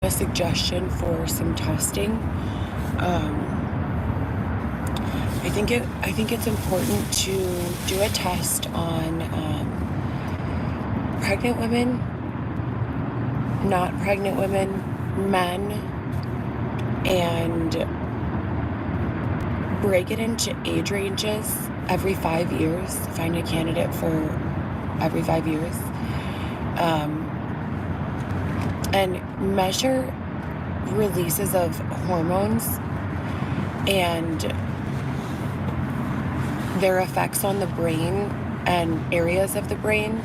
a suggestion for some testing. I think it's important to do a test on pregnant women, not pregnant women, men, and break it into age ranges every 5 years. Find a candidate for every 5 years. And measure releases of hormones and their effects on the brain and areas of the brain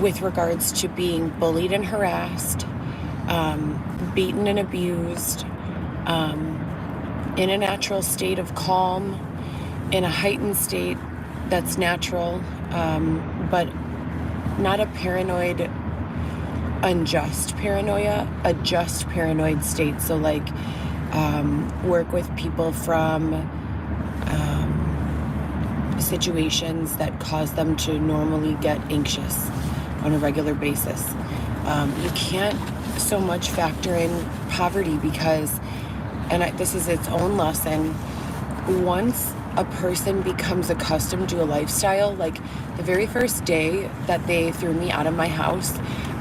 with regards to being bullied and harassed, beaten and abused, in a natural state of calm, in a heightened state that's natural, but not a paranoid, unjust paranoia, a just paranoid state. So like work with people from situations that cause them to normally get anxious on a regular basis. You can't so much factor in poverty because, this is its own lesson, once a person becomes accustomed to a lifestyle, like the very first day that they threw me out of my house,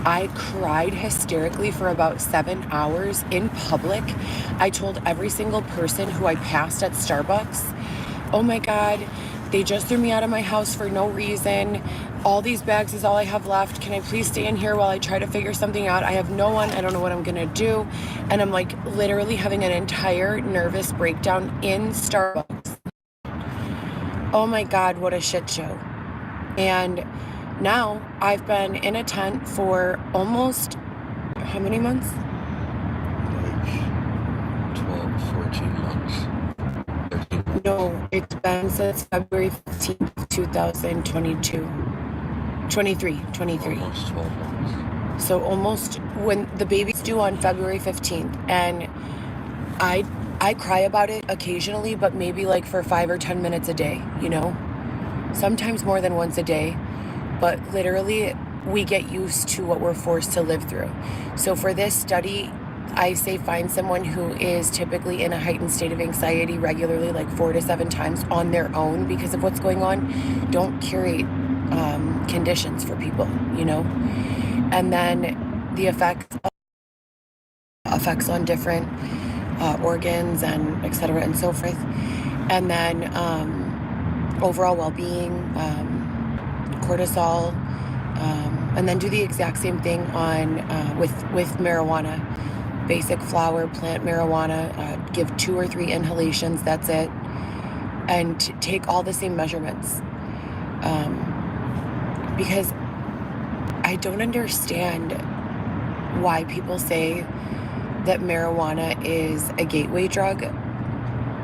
I cried hysterically for about 7 hours in public. I told every single person who I passed at Starbucks, oh my God, they just threw me out of my house for no reason. All these bags is all I have left. Can I please stay in here while I try to figure something out? I have no one. I don't know what I'm gonna do. And I'm like literally having an entire nervous breakdown in Starbucks. Oh my God, what a shit show. And now I've been in a tent for almost, how many months? Like 12, 14 months. 13 months. No, it's been since February 15th, 2022. 23. Almost 12 months. So almost, when the baby's due on February 15th. And I cry about it occasionally, but maybe like for 5 or 10 minutes a day, you know? Sometimes more than once a day. But literally, we get used to what we're forced to live through. So for this study, I say find someone who is typically in a heightened state of anxiety regularly, like 4 to 7 times on their own because of what's going on. Don't curate conditions for people, you know? And then the effects on different organs and et cetera and so forth. And then overall well-being, cortisol, and then do the exact same thing on with marijuana. Basic flower plant marijuana, give 2 or 3 inhalations, that's it, and take all the same measurements, because I don't understand why people say that marijuana is a gateway drug.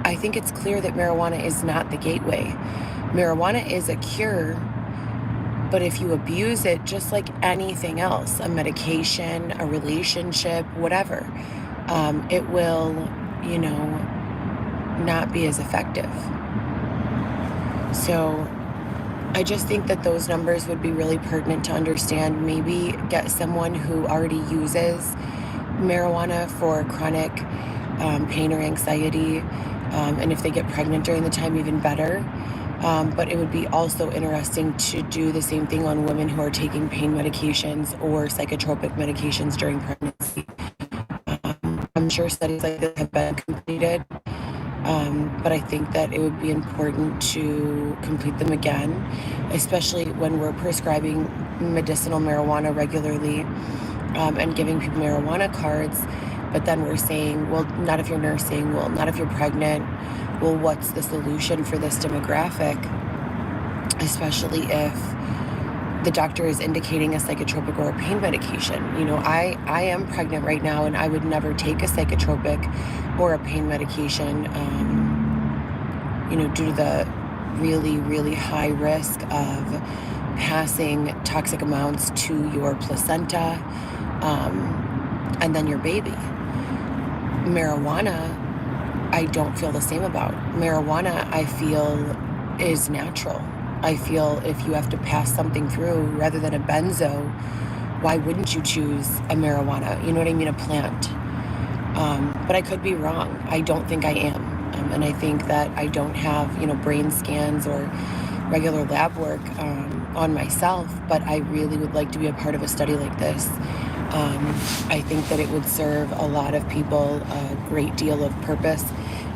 I think it's clear that marijuana is not the gateway. Marijuana is a cure, but if you abuse it, just like anything else, a medication, a relationship, whatever, it will, not be as effective. So I just think that those numbers would be really pertinent to understand. Maybe get someone who already uses marijuana for chronic pain or anxiety, and if they get pregnant during the time, even better. But it would be also interesting to do the same thing on women who are taking pain medications or psychotropic medications during pregnancy. I'm sure studies like this have been completed, but I think that it would be important to complete them again, especially when we're prescribing medicinal marijuana regularly and giving people marijuana cards. But then we're saying, well, not if you're nursing, well, not if you're pregnant. Well, what's the solution for this demographic, especially if the doctor is indicating a psychotropic or a pain medication? I am pregnant right now, and I would never take a psychotropic or a pain medication, due to the really, really high risk of passing toxic amounts to your placenta and then your baby. Marijuana, I don't feel the same about. Marijuana, I feel, is natural. I feel if you have to pass something through, rather than a benzo, why wouldn't you choose a marijuana? You know what I mean? A plant. But I could be wrong. I don't think I am. And I think that I don't have, brain scans or regular lab work on myself, but I really would like to be a part of a study like this. I think that it would serve a lot of people a great deal of purpose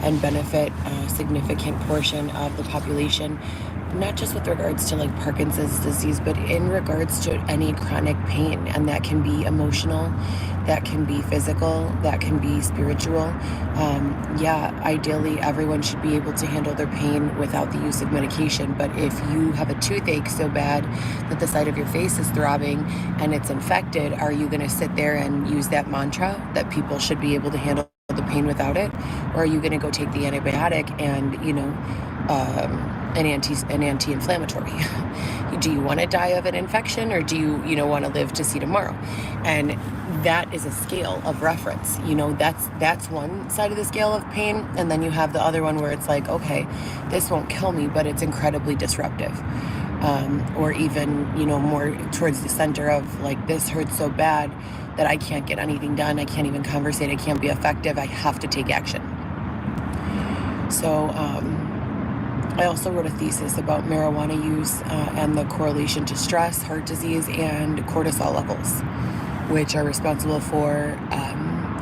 and benefit a significant portion of the population, not just with regards to like Parkinson's disease, but in regards to any chronic pain. And that can be emotional, that can be physical, that can be spiritual. Ideally everyone should be able to handle their pain without the use of medication. But if you have a toothache so bad that the side of your face is throbbing and it's infected, are you going to sit there and use that mantra that people should be able to handle the pain without it? Or are you going to go take the antibiotic and, an anti-inflammatory? Do you want to die of an infection, or do you want to live to see tomorrow? And that is a scale of reference. That's one side of the scale of pain. And then you have the other one where it's like, okay, this won't kill me, but it's incredibly disruptive. Or even, more towards the center of like, this hurts so bad that I can't get anything done. I can't even conversate. I can't be effective. I have to take action. So, I also wrote a thesis about marijuana use and the correlation to stress, heart disease, and cortisol levels, which are responsible for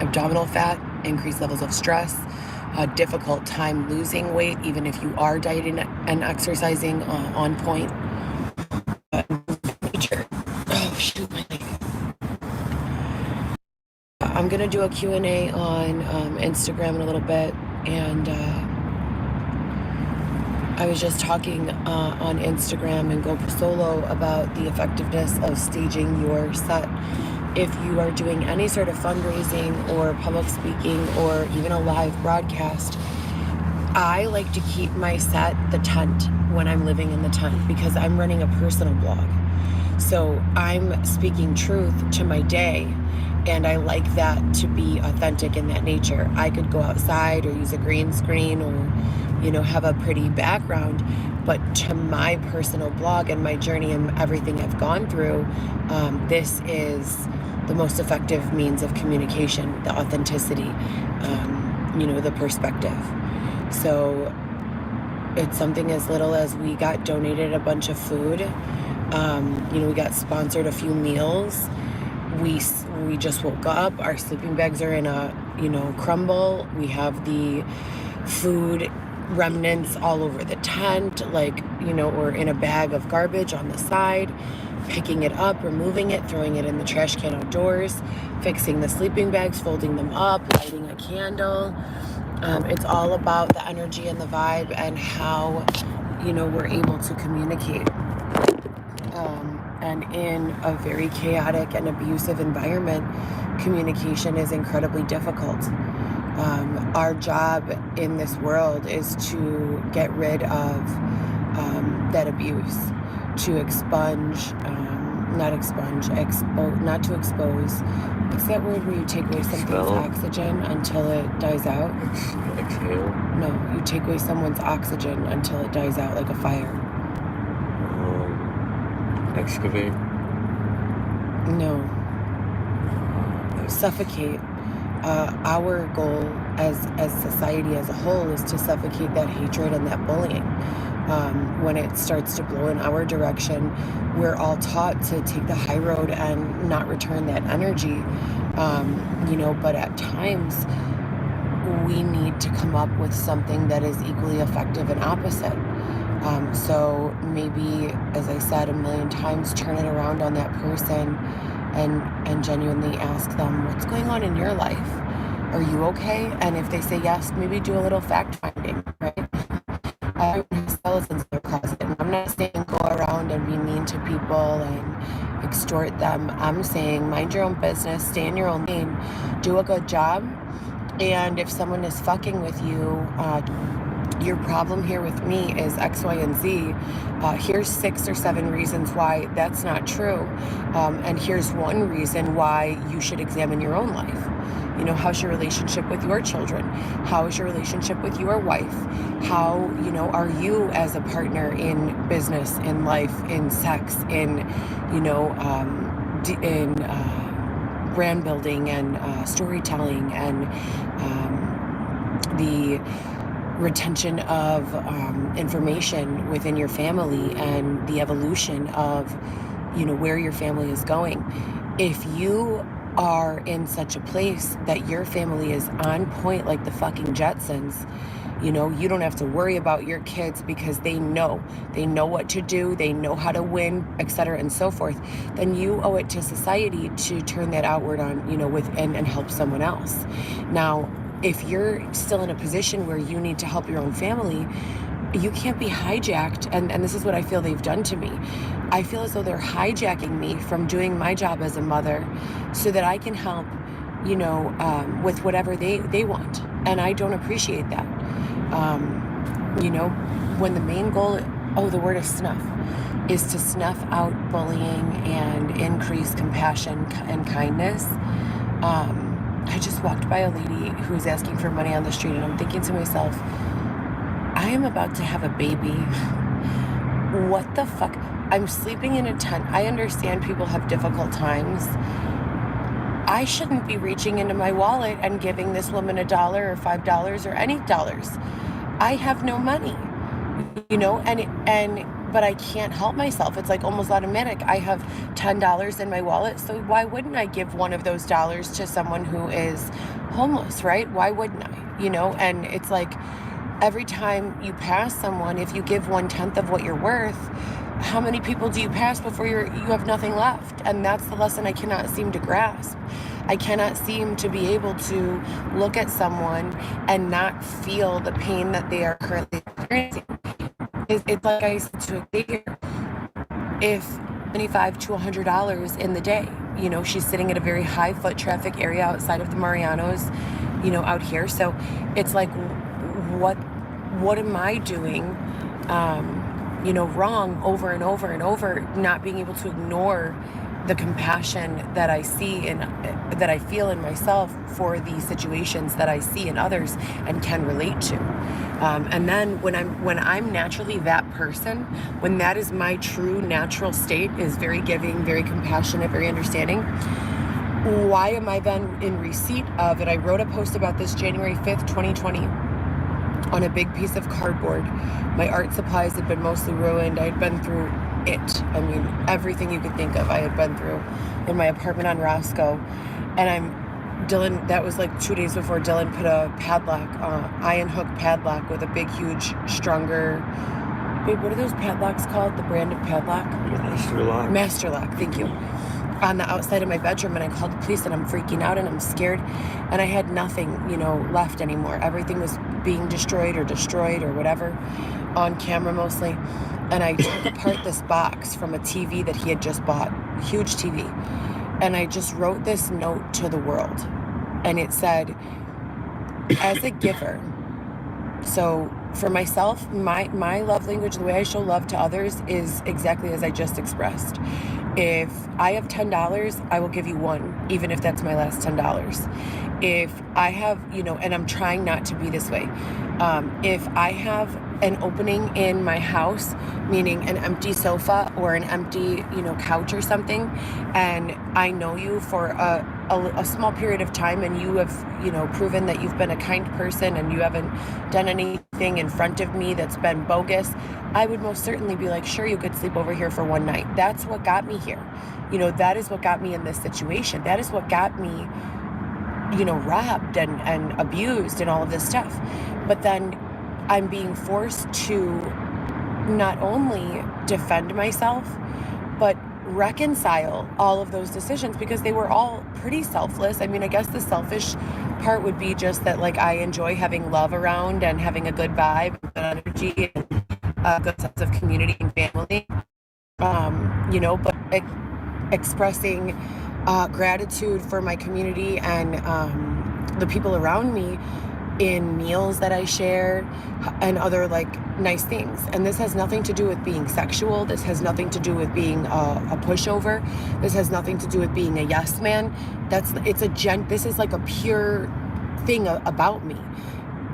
abdominal fat, increased levels of stress, a difficult time losing weight, even if you are dieting and exercising on point. Oh, shoot, my leg. I'm going to do a Q&A on Instagram in a little bit, and I was just talking on Instagram and Go Solo about the effectiveness of staging your set. If you are doing any sort of fundraising or public speaking or even a live broadcast, I like to keep my set the tent when I'm living in the tent, because I'm running a personal blog. So I'm speaking truth to my day, and I like that to be authentic in that nature. I could go outside or use a green screen or have a pretty background, but to my personal blog and my journey and everything I've gone through, this is the most effective means of communication, the authenticity, the perspective. So it's something as little as we got donated a bunch of food. We got sponsored a few meals. We just woke up. Our sleeping bags are in a, crumble. We have the food remnants all over the tent, or in a bag of garbage on the side, picking it up, removing it, throwing it in the trash can outdoors, fixing the sleeping bags, folding them up, lighting a candle. It's all about the energy and the vibe and how, we're able to communicate. And in a very chaotic and abusive environment, communication is incredibly difficult. Our job in this world is to get rid of that abuse, to expunge, not to expose. What's that word where you take away something's oxygen until it dies out? Exhale? No, you take away someone's oxygen until it dies out, like a fire. Excavate? No. Suffocate. Our goal as society as a whole is to suffocate that hatred and that bullying. When it starts to blow in our direction, we're all taught to take the high road and not return that energy. But at times we need to come up with something that is equally effective and opposite. So maybe, as I said a million times, turn it around on that person and genuinely ask them, what's going on in your life? Are you okay? And if they say yes, maybe do a little fact finding, right? Everyone has skeletons in their closet. And I'm not saying go around and be mean to people and extort them. I'm saying mind your own business, stay in your own lane, do a good job. And if someone is fucking with you, your problem here with me is X, Y, and Z. Here's 6 or 7 reasons why that's not true. And here's one reason why you should examine your own life. How's your relationship with your children? How is your relationship with your wife? How, are you as a partner in business, in life, in sex, in, brand building and storytelling and the retention of information within your family and the evolution of, where your family is going. If you are in such a place that your family is on point like the fucking Jetsons, you don't have to worry about your kids because they know what to do, they know how to win, etc. and so forth, then you owe it to society to turn that outward on, and help someone else. Now, if you're still in a position where you need to help your own family, you can't be hijacked. And this is what I feel they've done to me. I feel as though they're hijacking me from doing my job as a mother so that I can help, with whatever they want. And I don't appreciate that. When the main goal, the word is snuff, is to snuff out bullying and increase compassion and kindness. I just walked by a lady who was asking for money on the street, and I'm thinking to myself, I am about to have a baby. What the fuck? I'm sleeping in a tent. I understand people have difficult times. I shouldn't be reaching into my wallet and giving this woman $1 or $5 or any dollars. I have no money, but I can't help myself. It's like almost automatic. I have $10 in my wallet, so why wouldn't I give one of those dollars to someone who is homeless, right? Why wouldn't I? And it's like every time you pass someone, if you give 1/10 of what you're worth, how many people do you pass before you have nothing left? And that's the lesson I cannot seem to grasp. I cannot seem to be able to look at someone and not feel the pain that they are currently experiencing. It's like I said to a figure, if $75 to $100 in the day, she's sitting at a very high foot traffic area outside of the Marianos, out here. So it's like, what am I doing, wrong over and over and over, not being able to ignore the compassion that I see and that I feel in myself for the situations that I see in others and can relate to. And then when I'm naturally that person, when that is my true natural state, is very giving, very compassionate, very understanding, why am I then in receipt of it? I wrote a post about this January 5th, 2020 on a big piece of cardboard. My art supplies had been mostly ruined. I had been through it. I mean, everything you could think of I had been through in my apartment on Roscoe. And Dylan, that was like 2 days before Dylan put a padlock, iron hook padlock with a big, huge, stronger, wait, what are those padlocks called? The brand of padlock? Master lock. Master lock, thank you. On the outside of my bedroom, and I called the police, and I'm freaking out and I'm scared, and I had nothing, left anymore. Everything was being destroyed or whatever, on camera mostly. And I took apart this box from a TV that he had just bought, huge TV, and I just wrote this note to the world, and it said, as a giver, so for myself, my love language, the way I show love to others is exactly as I just expressed. If I have $10, I will give you one, even if that's my last $10. If I have, and I'm trying not to be this way. If I have an opening in my house, meaning an empty sofa or an empty, couch or something, and I know you for a small period of time, and you have, proven that you've been a kind person and you haven't done anything in front of me that's been bogus, I would most certainly be like, sure, you could sleep over here for one night. That's what got me here. That is what got me in this situation. That is what got me, robbed and abused and all of this stuff. But then I'm being forced to not only defend myself, but reconcile all of those decisions, because they were all pretty selfless. I mean, I guess the selfish part would be just that, like, I enjoy having love around and having a good vibe, good energy, and a good sense of community and family. But expressing gratitude for my community and the people around me in meals that I share and other nice things. And this has nothing to do with being sexual. This has nothing to do with being a pushover. This has nothing to do with being a yes man. This is like a pure thing about me.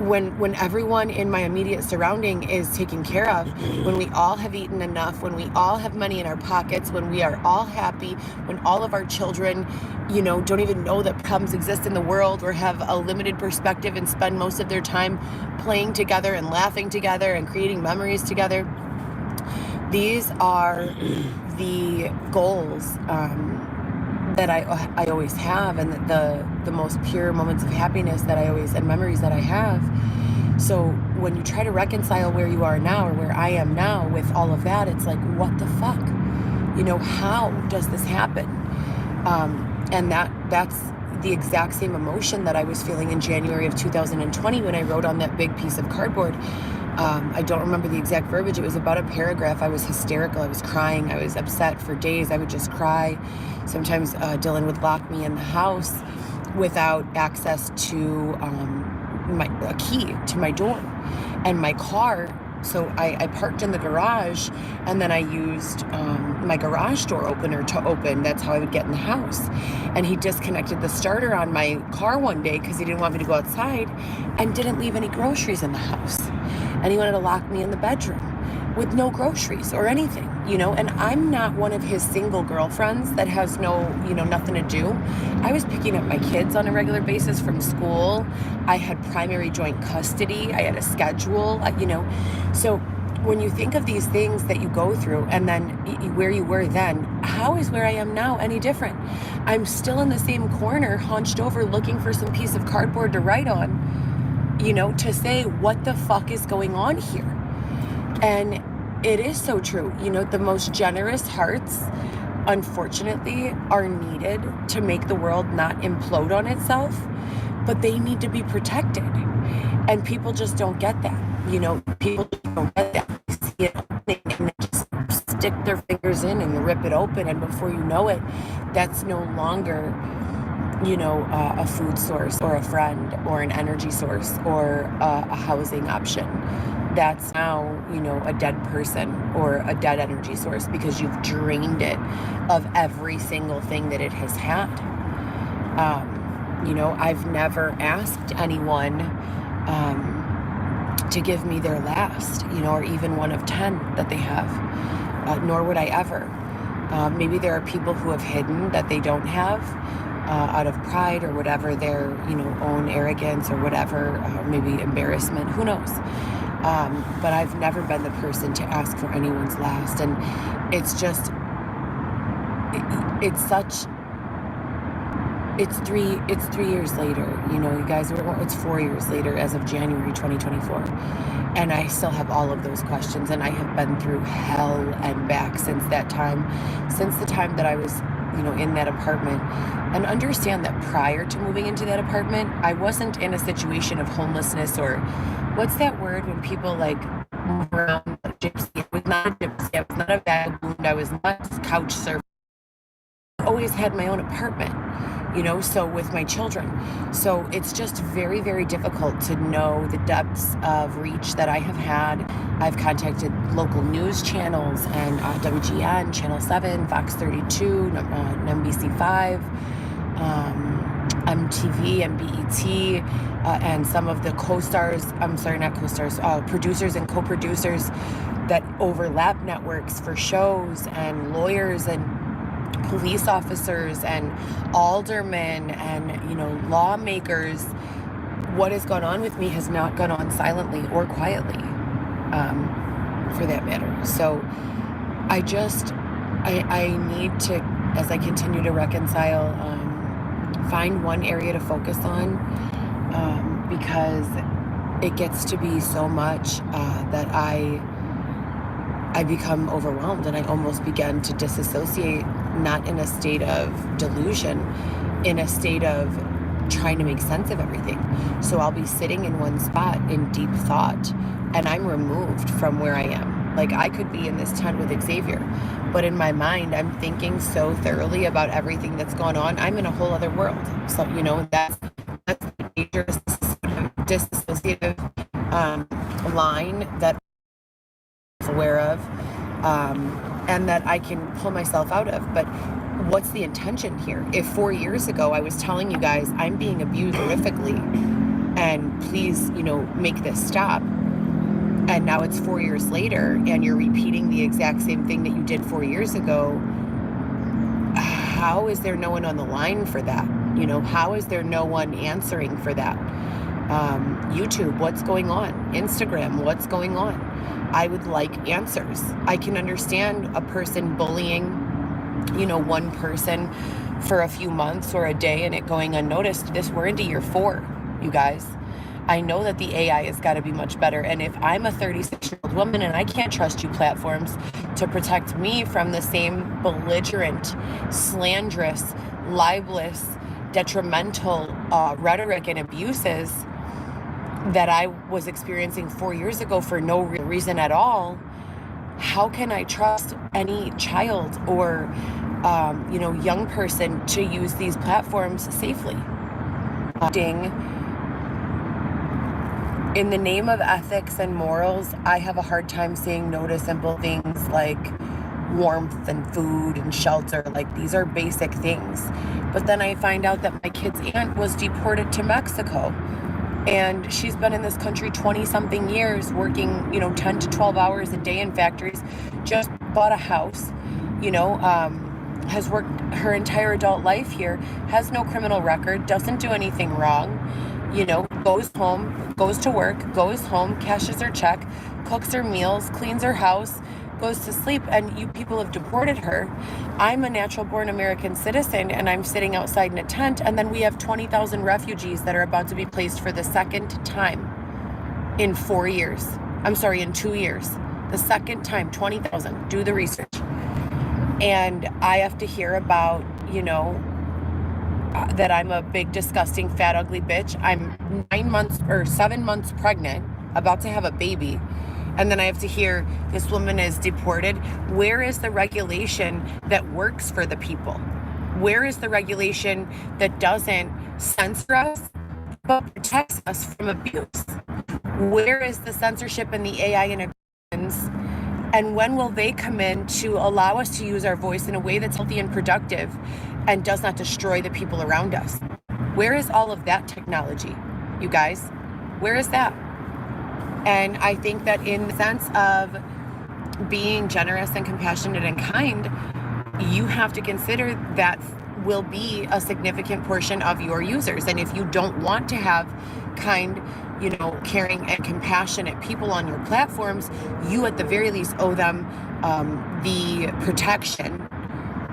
when everyone in my immediate surrounding is taken care of, when we all have eaten enough, when we all have money in our pockets, when we are all happy, when all of our children, don't even know that problems exist in the world or have a limited perspective and spend most of their time playing together and laughing together and creating memories together. These are the goals that I always have, and the most pure moments of happiness that I always, and memories that I have. So when you try to reconcile where you are now or where I am now with all of that, it's like, what the fuck? How does this happen? And that's the exact same emotion that I was feeling in January of 2020 when I wrote on that big piece of cardboard. I don't remember the exact verbiage. It was about a paragraph. I was hysterical. I was crying. I was upset for days. I would just cry. Sometimes Dylan would lock me in the house without access to a key to my door and my car. So I parked in the garage, and then I used my garage door opener to open. That's how I would get in the house. And he disconnected the starter on my car one day because he didn't want me to go outside, and didn't leave any groceries in the house. And he wanted to lock me in the bedroom with no groceries or anything, and I'm not one of his single girlfriends that has nothing to do. I was picking up my kids on a regular basis from school. I had primary joint custody. I had a schedule, So when you think of these things that you go through, and then where you were then, how is where I am now any different? I'm still in the same corner, hunched over, looking for some piece of cardboard to write on, to say, what the fuck is going on here? And it is so true. The most generous hearts, unfortunately, are needed to make the world not implode on itself, but they need to be protected. And people just don't get that. People just don't get that. They see it opening and they just stick their fingers in and rip it open. And before you know it, that's no longer a food source or a friend or an energy source or a housing option. That's now, a dead person or a dead energy source because you've drained it of every single thing that it has had. I've never asked anyone to give me their last, or even one of 10 that they have, nor would I ever. Maybe there are people who have hidden that they don't have out of pride or whatever, their, own arrogance or whatever, maybe embarrassment, who knows. But I've never been the person to ask for anyone's last. And it's just, it's 3 years later, you guys, it's 4 years later as of January 2024. And I still have all of those questions, and I have been through hell and back since that time, since the time that I was, in that apartment. And understand that prior to moving into that apartment, I wasn't in a situation of homelessness, or what's that word when people move around, gypsy. It was not a gypsy. I was not a vagabond. I was not couch surfing. I always had my own apartment, so with my children. So it's just very, very difficult to know the depths of reach that I have had. I've contacted local news channels and WGN, Channel 7, Fox 32, NBC 5, MTV and BET, and some of the producers and co-producers that overlap networks for shows, and lawyers and police officers and aldermen and, lawmakers. What has gone on with me has not gone on silently or quietly, for that matter. So I need to, as I continue to reconcile, find one area to focus on, because it gets to be so much that I become overwhelmed, and I almost begin to disassociate, not in a state of delusion, in a state of trying to make sense of everything. So I'll be sitting in one spot in deep thought, and I'm removed from where I am. I could be in this tent with Xavier, but in my mind, I'm thinking so thoroughly about everything that's going on. I'm in a whole other world. So, that's the dangerous disassociative line that I'm aware of, and that I can pull myself out of. But what's the intention here? If 4 years ago I was telling you guys I'm being abused horrifically, and please, make this stop. And now it's 4 years later and you're repeating the exact same thing that you did 4 years ago. How is there no one on the line for that? How is there no one answering for that? YouTube, what's going on? Instagram, what's going on? I would like answers. I can understand a person bullying, one person for a few months or a day and it going unnoticed. We're into year 4, you guys. I know that the AI has got to be much better. And if I'm a 36-year-old woman and I can't trust you platforms to protect me from the same belligerent, slanderous, libelous, detrimental rhetoric and abuses that I was experiencing 4 years ago for no real reason at all, how can I trust any child or, young person to use these platforms safely? In the name of ethics and morals, I have a hard time saying no to simple things like warmth and food and shelter. Like, these are basic things. But then I find out that my kid's aunt was deported to Mexico. And she's been in this country 20-something years, working, 10 to 12 hours a day in factories, just bought a house, has worked her entire adult life here, has no criminal record, doesn't do anything wrong, goes home, goes to work, goes home, cashes her check, cooks her meals, cleans her house, goes to sleep, and you people have deported her. I'm a natural-born American citizen, and I'm sitting outside in a tent, and then we have 20,000 refugees that are about to be placed for the second time in 4 years. I'm sorry, in 2 years. The second time, 20,000. Do the research. And I have to hear about, that I'm a big, disgusting, fat, ugly bitch. I'm 7 months pregnant, about to have a baby. And then I have to hear this woman is deported. Where is the regulation that works for the people? Where is the regulation that doesn't censor us, but protects us from abuse? Where is the censorship and the AI integrations? And when will they come in to allow us to use our voice in a way that's healthy and productive and does not destroy the people around us? Where is all of that technology, you guys? Where is that? And I think that in the sense of being generous and compassionate and kind, you have to consider that will be a significant portion of your users. And if you don't want to have kind, caring and compassionate people on your platforms, you at the very least owe them the protection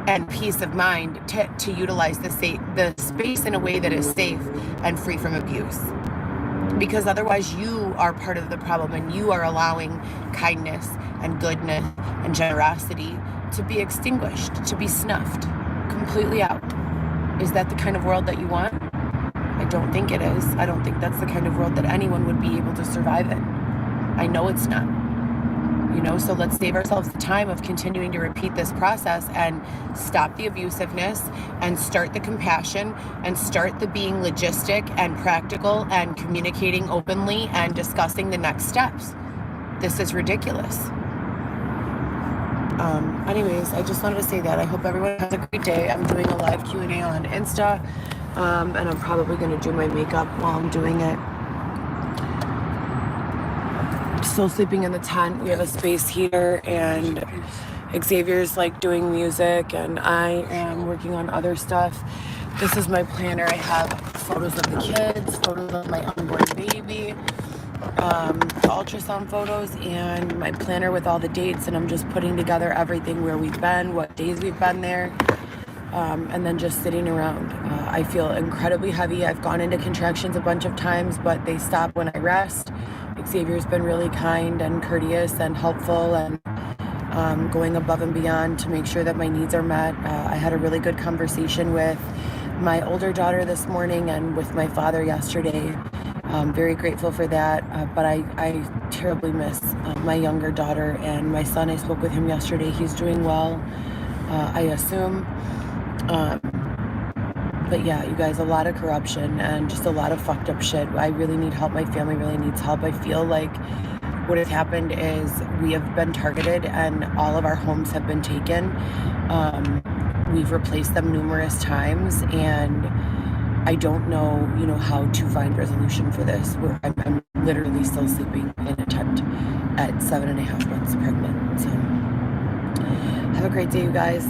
and peace of mind to utilize the space in a way that is safe and free from abuse. Because otherwise you are part of the problem and you are allowing kindness and goodness and generosity to be extinguished, to be snuffed completely out. Is that the kind of world that you want? I don't think it is. I don't think that's the kind of world that anyone would be able to survive in. I know it's not. So let's save ourselves the time of continuing to repeat this process and stop the abusiveness and start the compassion and start the being logistic and practical and communicating openly and discussing the next steps. This is ridiculous. Anyways, I just wanted to say that. I hope everyone has a great day. I'm doing a live Q&A on Insta, and I'm probably going to do my makeup while I'm doing it. Still sleeping in the tent. We have a space here, and Xavier's doing music, and I am working on other stuff. This is my planner. I have photos of the kids, photos of my unborn baby, the ultrasound photos, and my planner with all the dates, and I'm just putting together everything, where we've been, what days we've been there, and then just sitting around. I feel incredibly heavy. I've gone into contractions a bunch of times, but they stop when I rest. Xavier's been really kind and courteous and helpful and going above and beyond to make sure that my needs are met. I had a really good conversation with my older daughter this morning and with my father yesterday. I'm very grateful for that, but I terribly miss my younger daughter and my son. I spoke with him yesterday. He's doing well, I assume. But yeah, you guys, a lot of corruption and just a lot of fucked up shit. I really need help. My family really needs help. I feel like what has happened is we have been targeted and all of our homes have been taken. We've replaced them numerous times, and I don't know, you know, how to find resolution for this. I'm literally still sleeping in a tent at 7.5 months pregnant. So have a great day, you guys.